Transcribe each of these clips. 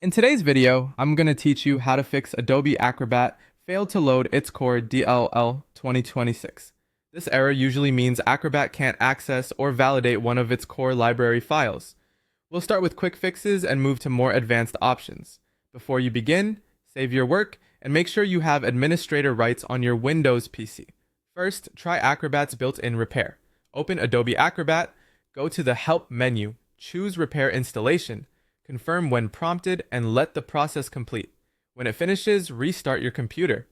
In today's video, I'm going to teach you how to fix Adobe Acrobat Failed to Load Its Core DLL 2026. This error usually means Acrobat can't access or validate one of its core library files. We'll start with quick fixes and move to more advanced options. Before you begin, save your work and make sure you have administrator rights on your Windows PC. First, try Acrobat's built-in repair. Open Adobe Acrobat, go to the Help menu, choose Repair Installation, confirm when prompted, and let the process complete. When it finishes, restart your computer.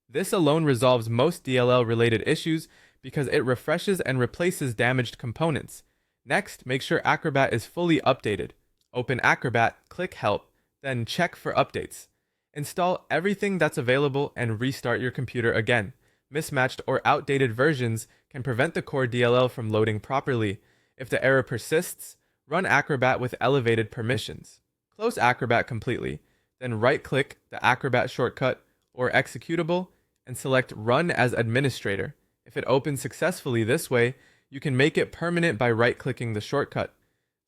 This alone resolves most DLL-related issues because it refreshes and replaces damaged components. Next, make sure Acrobat is fully updated. Open Acrobat, click Help, then check for updates. Install everything that's available and restart your computer again. Mismatched or outdated versions can prevent the core DLL from loading properly. If the error persists, run Acrobat with elevated permissions. Close Acrobat completely, then right-click the Acrobat shortcut or executable and select Run as Administrator. If it opens successfully this way, you can make it permanent by right-clicking the shortcut,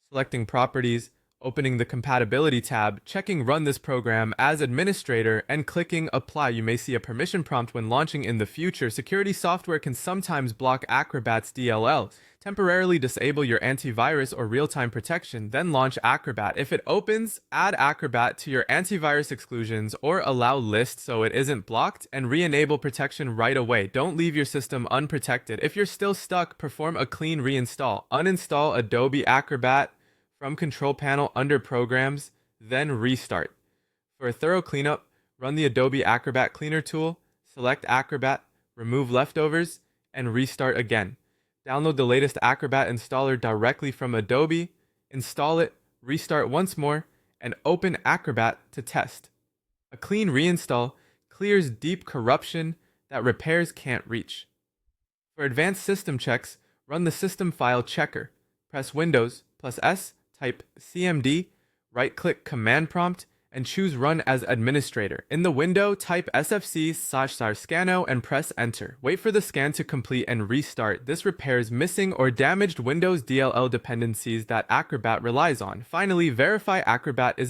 selecting Properties, opening the Compatibility tab, checking Run this program as Administrator, and clicking Apply. You may see a permission prompt when launching in the future. Security software can sometimes block Acrobat's DLL. Temporarily disable your antivirus or real-time protection, then launch Acrobat. If it opens, add Acrobat to your antivirus exclusions or allow list so it isn't blocked, and re-enable protection right away. Don't leave your system unprotected. If you're still stuck, perform a clean reinstall. Uninstall Adobe Acrobat from Control Panel under Programs, then restart. For a thorough cleanup, run the Adobe Acrobat Cleaner tool, select Acrobat, remove leftovers, and restart again. Download the latest Acrobat installer directly from Adobe, install it, restart once more, and open Acrobat to test. A clean reinstall clears deep corruption that repairs can't reach. For advanced system checks, run the System File Checker. Press Windows plus S, type CMD, right-click Command Prompt, and choose Run as Administrator. In the window, type sfc/scano and press Enter. Wait for the scan to complete and restart. This repairs missing or damaged Windows DLL dependencies that Acrobat relies on. Finally, verify Acrobat is